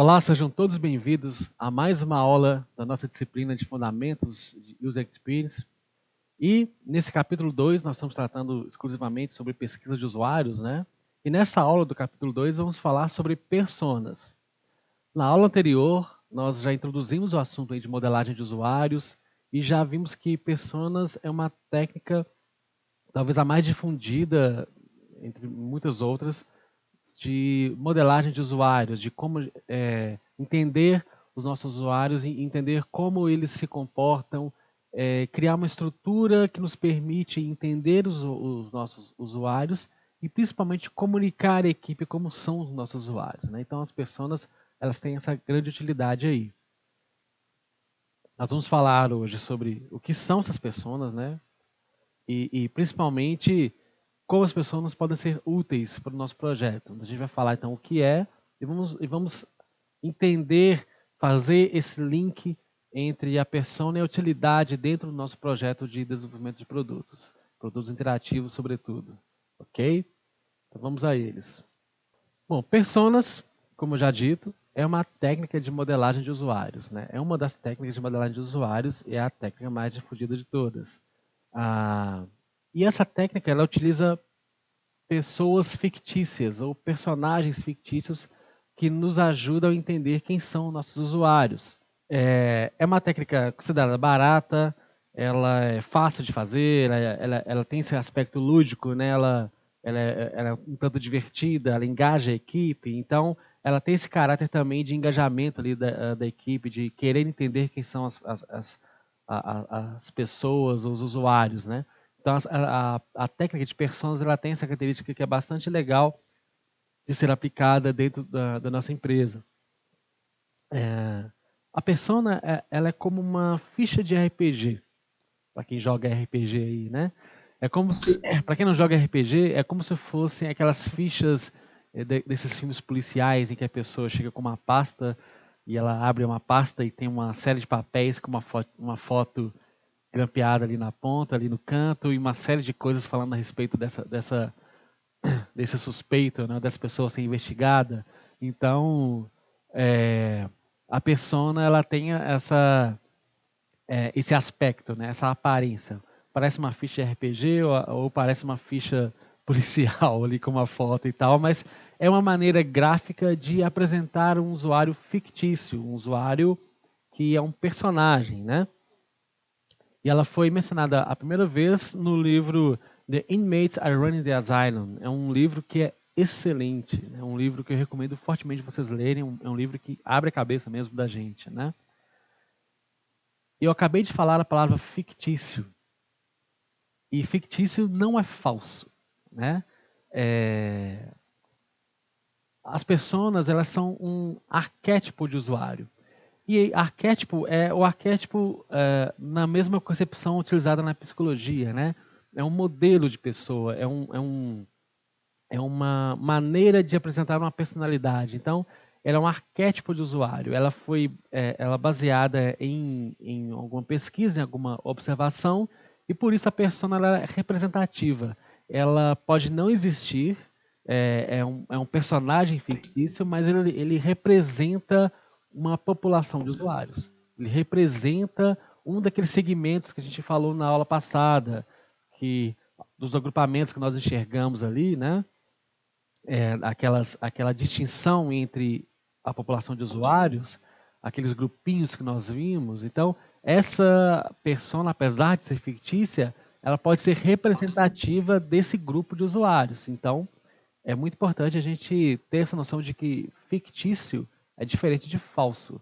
Olá, sejam todos bem-vindos a mais uma aula da nossa disciplina de Fundamentos de User Experience. E nesse capítulo 2 nós estamos tratando exclusivamente sobre pesquisa de usuários, né? E nessa aula do capítulo 2 vamos falar sobre personas. Na aula anterior nós já introduzimos o assunto aí de modelagem de usuários e já vimos que personas é uma técnica talvez a mais difundida entre muitas outras de modelagem de usuários, de como entender os nossos usuários e entender como eles se comportam, criar uma estrutura que nos permite entender os nossos usuários e principalmente comunicar à equipe como são os nossos usuários, né? Então as pessoas elas têm essa grande utilidade aí. Nós vamos falar hoje sobre o que são essas pessoas, né? E principalmente como as pessoas podem ser úteis para o nosso projeto. A gente vai falar então o que é e vamos entender, fazer esse link entre a persona e a utilidade dentro do nosso projeto de desenvolvimento de produtos interativos sobretudo, ok? Então vamos a eles. Bom, personas, como já dito, é uma técnica de modelagem de usuários, né? É uma das técnicas de modelagem de usuários e é a técnica mais difundida de todas. E essa técnica ela utiliza pessoas fictícias ou personagens fictícios que nos ajudam a entender quem são nossos usuários. É uma técnica considerada barata, ela é fácil de fazer, ela tem esse aspecto lúdico, né? Ela é um tanto divertida, ela engaja a equipe, então ela tem esse caráter também de engajamento ali da equipe, de querer entender quem são as pessoas, os usuários, né? Então, a técnica de personas ela tem essa característica que é bastante legal de ser aplicada dentro da nossa empresa. A persona ela é como uma ficha de RPG, para quem joga RPG aí, né? É como se, para quem não joga RPG, é como se fossem aquelas fichas desses filmes policiais em que a pessoa chega com uma pasta e ela abre uma pasta e tem uma série de papéis com uma foto grampeada ali na ponta, ali no canto, e uma série de coisas falando a respeito desse suspeito, né, dessa pessoa ser investigada. Então, a persona ela tem esse aspecto, né, essa aparência. Parece uma ficha RPG ou parece uma ficha policial ali com uma foto e tal, mas é uma maneira gráfica de apresentar um usuário fictício, um usuário que é um personagem, né? E ela foi mencionada a primeira vez no livro The Inmates Are Running the Asylum. É um livro que é excelente, é um livro que eu recomendo fortemente vocês lerem, é um livro que abre a cabeça mesmo da gente, né? Eu acabei de falar a palavra fictício. E fictício não é falso, né? As pessoas, elas são um arquétipo de usuário. E arquétipo é o arquétipo na mesma concepção utilizada na psicologia, né? É um modelo de pessoa, é uma maneira de apresentar uma personalidade. Então, ela é um arquétipo de usuário. Ela foi ela é baseada em alguma pesquisa, em alguma observação, e por isso a persona ela é representativa. Ela pode não existir, é um personagem fictício, mas ele representa uma população de usuários. Ele representa um daqueles segmentos que a gente falou na aula passada, que dos agrupamentos que nós enxergamos ali, né? Aquela distinção entre a população de usuários, aqueles grupinhos que nós vimos. Então, essa persona, apesar de ser fictícia, ela pode ser representativa desse grupo de usuários. Então, é muito importante a gente ter essa noção de que fictício é diferente de falso.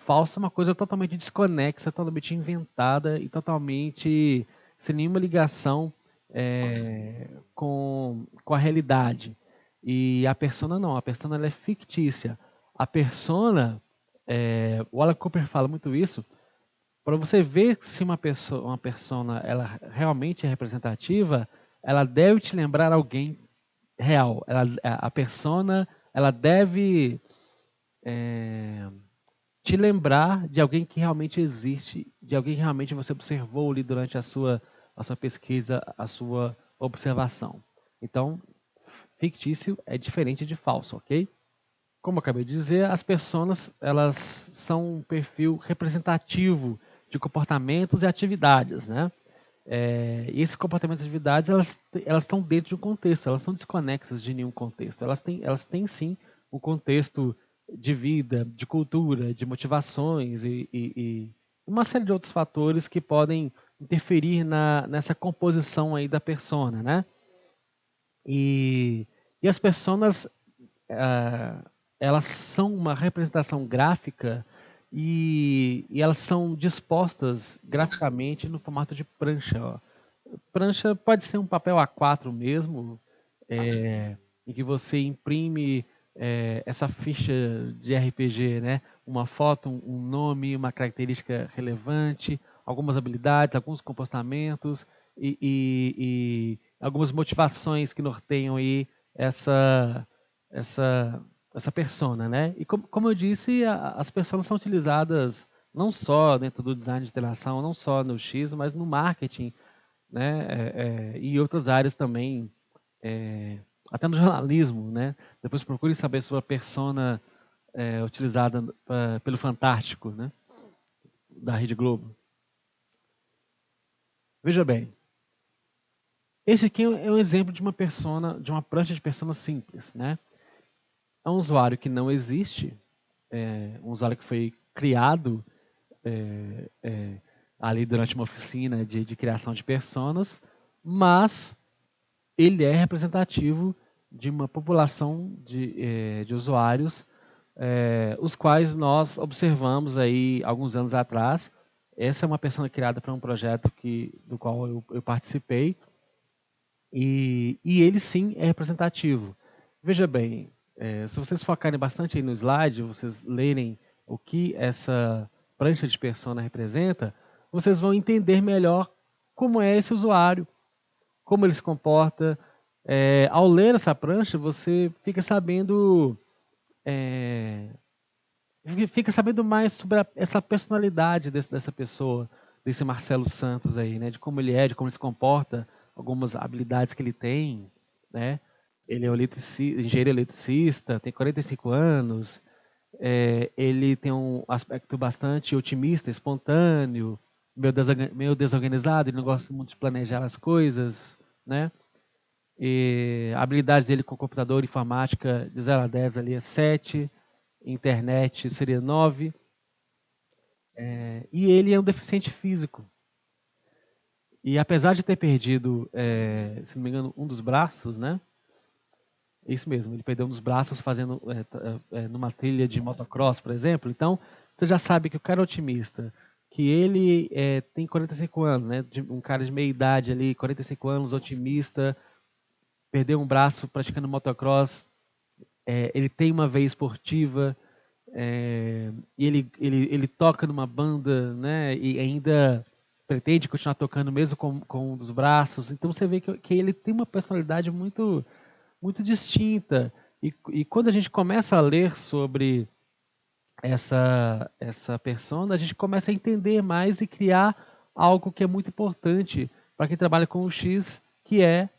Falso é uma coisa totalmente desconexa, totalmente inventada e totalmente sem nenhuma ligação com a realidade. E a persona não, a persona ela é fictícia. A persona, o Alan Cooper fala muito isso, para você ver se uma persona ela realmente é representativa, ela deve te lembrar alguém real. A persona ela deve te lembrar de alguém que realmente existe, de alguém que realmente você observou ali durante a sua pesquisa, a sua observação. Então, fictício é diferente de falso, ok? como eu acabei de dizer, as personas elas são um perfil representativo de comportamentos e atividades, né? E esses comportamentos e atividades elas estão dentro de um contexto, elas são desconexas de nenhum contexto. Elas têm sim um contexto de vida, de cultura, de motivações e uma série de outros fatores que podem interferir nessa composição aí da persona, né? E as personas ah, elas são uma representação gráfica e elas são dispostas graficamente no formato de prancha. Ó. Prancha pode ser um papel A4 mesmo, em que você imprime essa ficha de RPG, né? Uma foto, um nome, uma característica relevante, algumas habilidades, alguns comportamentos e algumas motivações que norteiam aí essa essa essa persona, né? E como eu disse, as personas são utilizadas não só dentro do design de interação, não só no X, mas no marketing, né? E outras áreas também, é, até no jornalismo, né? Depois procure saber sobre a persona utilizada pelo Fantástico, né? Da Rede Globo. Veja bem, esse aqui é um exemplo de uma persona, de uma prancha de persona simples, né? É um usuário que não existe, um usuário que foi criado é, é, ali durante uma oficina de criação de personas, mas ele é representativo de uma população de usuários, os quais nós observamos aí alguns anos atrás. Essa é uma persona criada para um projeto do qual eu participei, e ele sim é representativo. Veja bem, se vocês focarem bastante aí no slide, vocês lerem o que essa prancha de persona representa, vocês vão entender melhor como é esse usuário, como ele se comporta. Ao ler essa prancha, você fica sabendo, é, mais sobre essa personalidade dessa pessoa, desse Marcelo Santos aí, né? De como ele é, de como ele se comporta, algumas habilidades que ele tem, né? Ele é um engenheiro eletricista, tem 45 anos, ele tem um aspecto bastante otimista, espontâneo, meio desorganizado, ele não gosta muito de planejar as coisas, né? A habilidade dele com computador e informática de 0 a 10 ali é 7, internet seria 9, e ele é um deficiente físico. E apesar de ter perdido, se não me engano, um dos braços, né? Isso mesmo, ele perdeu um dos braços fazendo numa trilha de motocross, por exemplo. Então, você já sabe que o cara é otimista, que ele tem 45 anos, né? Um cara de meia idade ali, 45 anos, otimista, perdeu um braço praticando motocross, ele tem uma veia esportiva, e ele toca numa banda, né? E ainda pretende continuar tocando mesmo com um dos braços. Então você vê que ele tem uma personalidade muito, muito distinta. E quando a gente começa a ler sobre essa persona, a gente começa a entender mais e criar algo que é muito importante para quem trabalha com o X, que é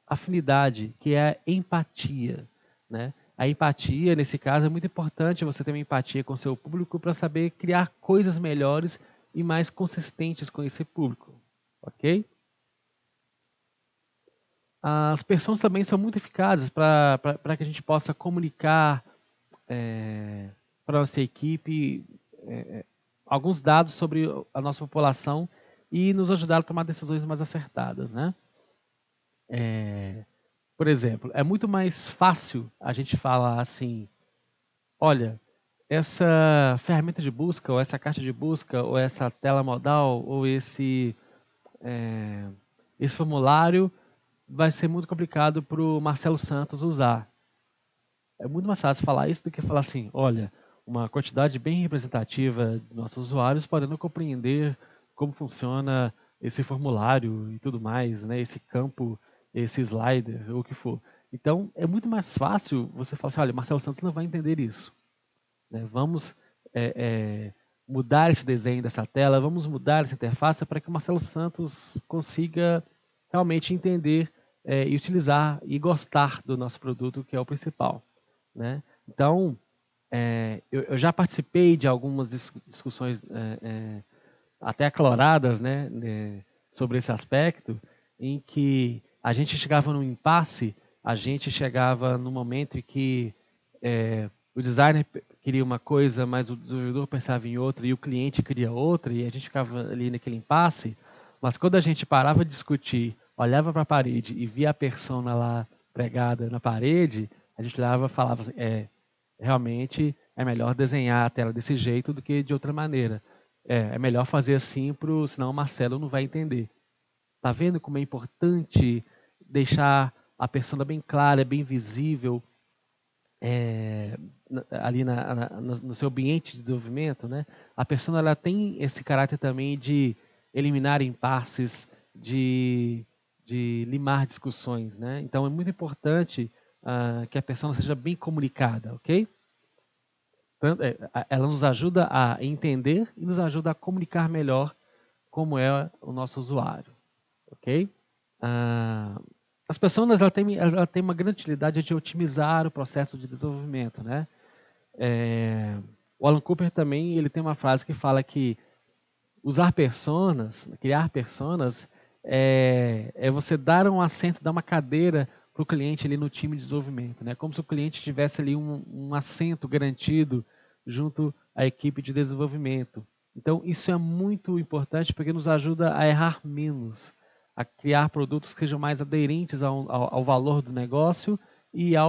afinidade, que é a empatia, né? A empatia, nesse caso, é muito importante você ter uma empatia com o seu público para saber criar coisas melhores e mais consistentes com esse público, ok? As pessoas também são muito eficazes para que a gente possa comunicar para a nossa equipe alguns dados sobre a nossa população e nos ajudar a tomar decisões mais acertadas, né? Por exemplo, é muito mais fácil a gente falar assim, olha, essa ferramenta de busca, ou essa caixa de busca, ou essa tela modal, ou esse formulário vai ser muito complicado para o Marcelo Santos usar. É muito mais fácil falar isso do que falar assim, olha, uma quantidade bem representativa de nossos usuários podendo compreender como funciona esse formulário e tudo mais, né? Esse campo, esse slider, ou o que for. Então, é muito mais fácil você falar assim, olha, Marcelo Santos não vai entender isso. Né? Vamos mudar esse desenho dessa tela, vamos mudar essa interface para que o Marcelo Santos consiga realmente entender e utilizar e gostar do nosso produto, que é o principal. Né? Então, eu já participei de algumas discussões até acaloradas, né, sobre esse aspecto, em que a gente chegava num impasse, a gente chegava no momento em que o designer queria uma coisa, mas o desenvolvedor pensava em outra e o cliente queria outra, e a gente ficava ali naquele impasse. Mas quando a gente parava de discutir, olhava para a parede e via a persona lá pregada na parede, a gente olhava e falava assim, realmente é melhor desenhar a tela desse jeito do que de outra maneira. É melhor fazer assim, senão o Marcelo não vai entender. Tá vendo como é importante deixar a persona bem clara, bem visível, ali no seu ambiente de desenvolvimento, né? A persona ela tem esse caráter também de eliminar impasses, de limar discussões, né? Então é muito importante que a persona seja bem comunicada, ok? Ela nos ajuda a entender e nos ajuda a comunicar melhor como é o nosso usuário, ok? As pessoas ela tem uma grande utilidade de otimizar o processo de desenvolvimento, né? O Alan Cooper também ele tem uma frase que fala que usar personas, criar personas, é você dar um assento, dar uma cadeira para o cliente ali no time de desenvolvimento, né? Como se o cliente tivesse ali um assento garantido junto à equipe de desenvolvimento. Então, isso é muito importante porque nos ajuda a errar menos, a criar produtos que sejam mais aderentes ao valor do negócio e à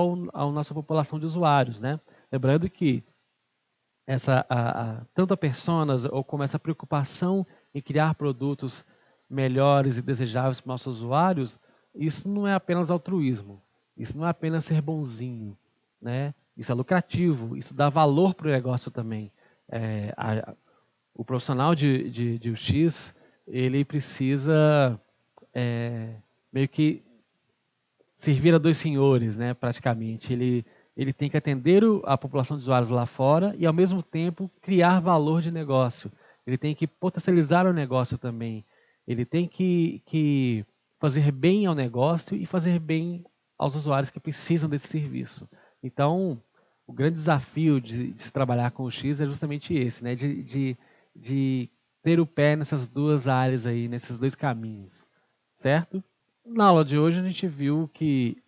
nossa população de usuários, né? Lembrando que tanto a personas ou como essa preocupação em criar produtos melhores e desejáveis para os nossos usuários, isso não é apenas altruísmo, isso não é apenas ser bonzinho, né? Isso é lucrativo, isso dá valor para o negócio também. O profissional de UX, ele precisa meio que servir a dois senhores, né, praticamente. Ele tem que atender a população de usuários lá fora e, ao mesmo tempo, criar valor de negócio. Ele tem que potencializar o negócio também. Ele tem que fazer bem ao negócio e fazer bem aos usuários que precisam desse serviço. Então, o grande desafio de se trabalhar com o X é justamente esse, né, de ter o pé nessas duas áreas aí, nesses dois caminhos, certo? Na aula de hoje a gente viu que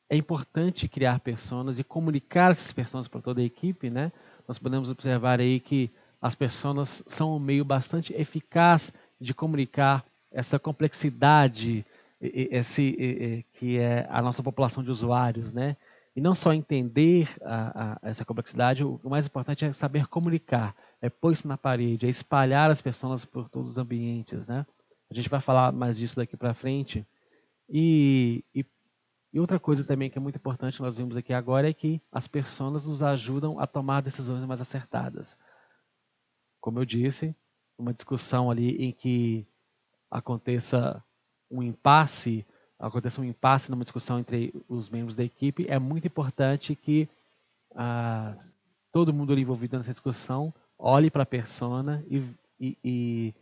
é importante criar personas e comunicar essas personas para toda a equipe, né? Nós podemos observar aí que as personas são um meio bastante eficaz de comunicar essa complexidade, que é a nossa população de usuários, né? E não só entender essa complexidade, o mais importante é saber comunicar, é pôr isso na parede, é espalhar as pessoas por todos os ambientes, né? A gente vai falar mais disso daqui para frente. E outra coisa também que é muito importante, nós vimos aqui agora, é que as personas nos ajudam a tomar decisões mais acertadas. Como eu disse, uma discussão ali em que aconteça aconteça um impasse numa discussão entre os membros da equipe, é muito importante que todo mundo ali envolvido nessa discussão olhe para a persona e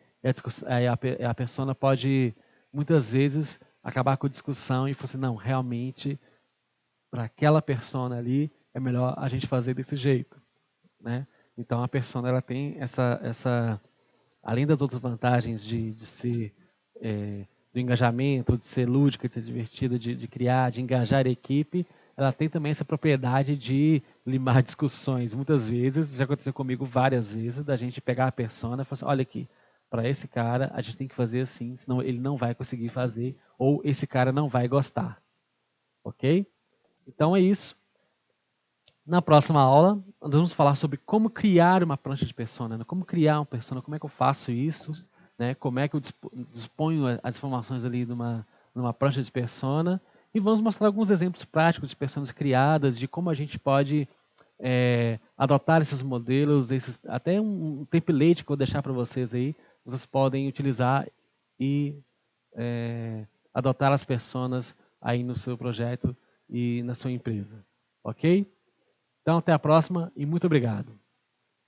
a persona pode, muitas vezes, acabar com a discussão e falar assim, não, realmente para aquela persona ali, é melhor a gente fazer desse jeito, né? Então a persona ela tem além das outras vantagens de ser do engajamento, de ser lúdica, de ser divertida, de criar, de engajar a equipe, ela tem também essa propriedade de limar discussões. Muitas vezes, já aconteceu comigo várias vezes, da gente pegar a persona e falar assim, olha aqui, para esse cara a gente tem que fazer assim, senão ele não vai conseguir fazer, ou esse cara não vai gostar. Ok? Então é isso. Na próxima aula, nós vamos falar sobre como criar uma prancha de persona, né? Como criar uma persona, como é que eu faço isso, né? Como é que eu disponho as informações ali numa prancha de persona. E vamos mostrar alguns exemplos práticos de personas criadas, de como a gente pode adotar esses modelos, até um template que eu vou deixar para vocês aí, vocês podem utilizar e adotar as personas aí no seu projeto e na sua empresa. Ok? Então, até a próxima e muito obrigado.